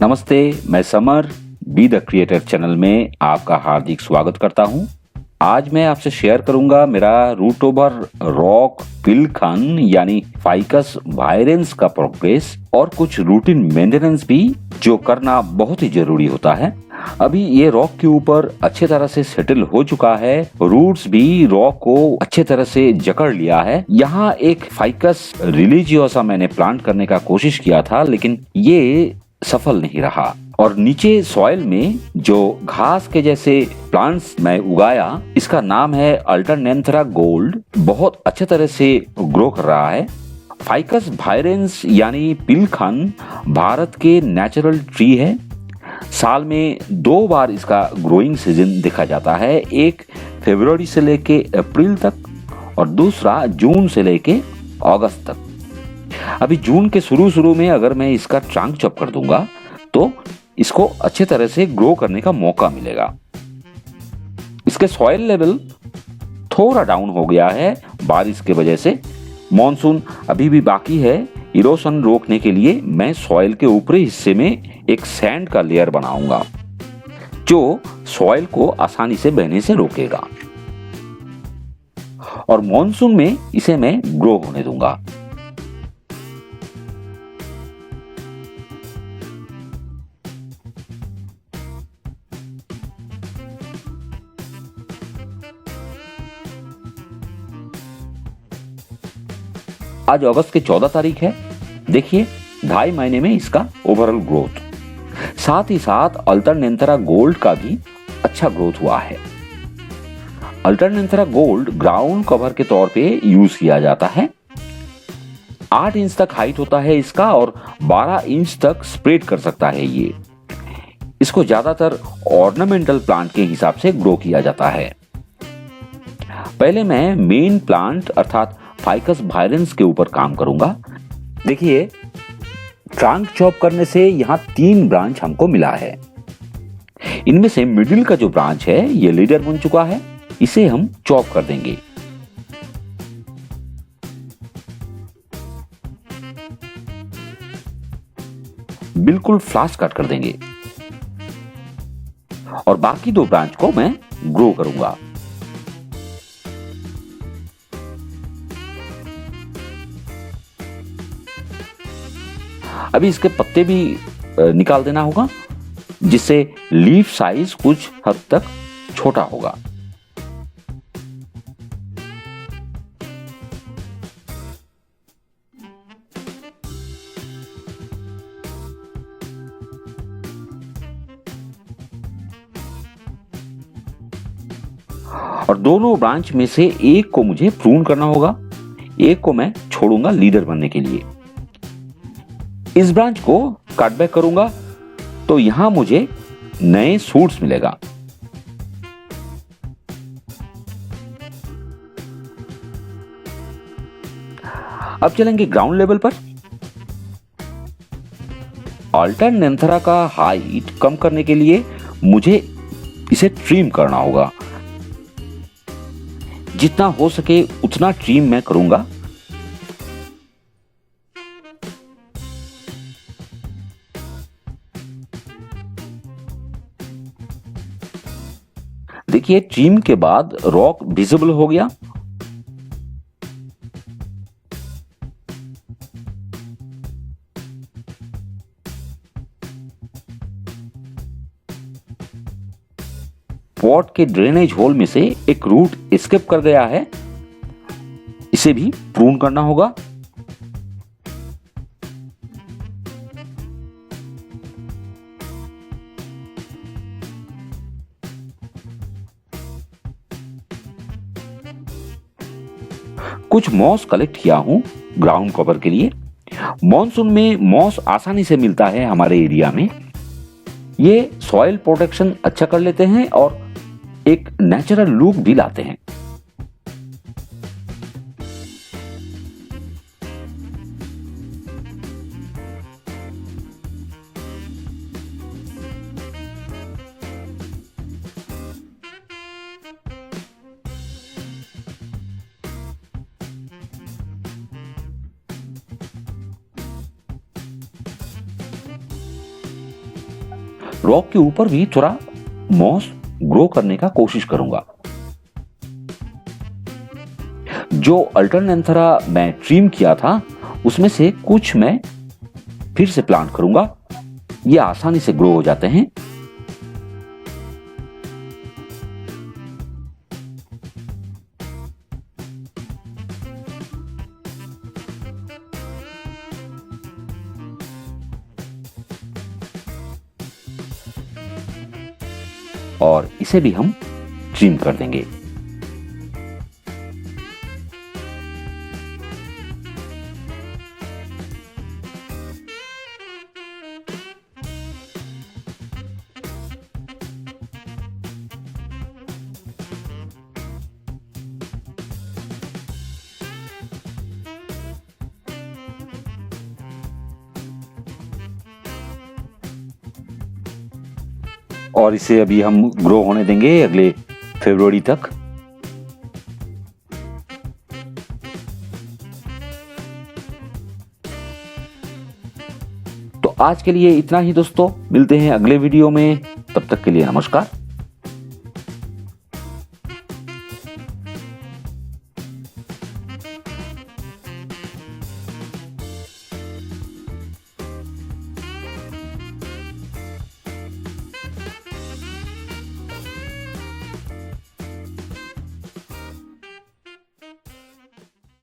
नमस्ते, मैं summer be the creator channel में आपका हार्दिक स्वागत करता हूं। आज मैं आपसे शेयर करूंगा मेरा रूट ओवर रॉक पिलखन यानी फाइकस वायरेंस का प्रोग्रेस और कुछ रूटीन मेंटेनेंस भी जो करना बहुत ही जरूरी होता है। अभी ये रॉक के ऊपर अच्छे तरह से सेटल हो चुका है, रूट्स भी रॉक को अच्छे तरह से जकड़ लिया है। यहाँ एक फाइकस रिलीजियोसा मैंने प्लांट करने का कोशिश किया था, लेकिन ये सफल नहीं रहा और नीचे सॉइल में जो घास के जैसे प्लांट्स मैं उगाया, इसका नाम है अल्टरनेंथरा गोल्ड, बहुत अच्छे तरह से ग्रो कर रहा है। फाइकस वायरेंस यानी पिलखन भारत के नेचुरल ट्री है। साल में 2 बार इसका ग्रोइंग सीजन देखा जाता है, एक फरवरी से लेके अप्रैल तक और दूसरा जून से लेके अगस्त तक। अभी जून के शुरू में अगर मैं इसका ट्रंक चॉप कर दूंगा तो इसको अच्छे तरह से ग्रो करने का मौका मिलेगा। इसके सॉइल लेवल थोड़ा डाउन हो गया है बारिश के वजह से। मॉनसून अभी भी बाकी है। इरोशन रोकने के लिए मैं सॉइल के ऊपरी हिस्से में एक सैंड का लेयर बनाऊंगा जो सॉइल को आसानी से बहने से रोकेगा और मॉनसून में इसे मैं ग्रो होने दूंगा। आज अगस्त की 14 तारीख है। देखिए 2.5 महीने में इसका ओवरऑल ग्रोथ, साथ ही साथ अल्टरनेंथरा गोल्ड का भी अच्छा ग्रोथ हुआ है। अल्टरनेंथरा गोल्ड ग्राउंड कवर के तौर पे यूज किया जाता है। 8 इंच तक हाइट होता है इसका और 12 इंच तक स्प्रेड कर सकता है ये। इसको ज्यादातर ऑर्नामेंटल प्लांट के हिसाब से ग्रो किया जाता है। पहले मैं मेन प्लांट अर्थात फाइकस वायरेंस के ऊपर काम करूंगा। देखिए ट्रंक चॉप करने से यहां 3 ब्रांच हमको मिला है। इनमें से मिडिल का जो ब्रांच है ये लीडर बन चुका है, इसे हम चॉप कर देंगे। बिल्कुल फ्लास कट कर देंगे और बाकी 2 ब्रांच को मैं ग्रो करूंगा। अभी इसके पत्ते भी निकाल देना होगा जिससे लीफ साइज कुछ हद तक छोटा होगा। और दोनों ब्रांच में से एक को मुझे प्रून करना होगा, एक को मैं छोड़ूंगा लीडर बनने के लिए। इस ब्रांच को कट बैक करूंगा तो यहां मुझे नए सूट्स मिलेगा। अब चलेंगे ग्राउंड लेवल पर। अल्टरनेंथरा का हाइट कम करने के लिए मुझे इसे ट्रिम करना होगा। जितना हो सके उतना ट्रिम मैं करूंगा। देखिए ट्रिम के बाद रॉक विजिबल हो गया। पॉट के ड्रेनेज होल में से एक रूट एस्केप कर गया है, इसे भी प्रून करना होगा। कुछ मॉस कलेक्ट किया हूं ग्राउंड कवर के लिए। मॉनसून में मॉस आसानी से मिलता है हमारे एरिया में। ये सॉइल प्रोटेक्शन अच्छा कर लेते हैं और एक नेचुरल लुक भी लाते हैं। रॉक के ऊपर भी थोड़ा मॉस ग्रो करने का कोशिश करूंगा। जो अल्टरनेंथरा मैं ट्रिम किया था उसमें से कुछ मैं फिर से प्लांट करूंगा। ये आसानी से ग्रो हो जाते हैं। और इसे भी हम ट्रिम कर देंगे। और इसे अभी हम ग्रो होने देंगे अगले फरवरी तक। तो आज के लिए इतना ही दोस्तों, मिलते हैं अगले वीडियो में। तब तक के लिए नमस्कार।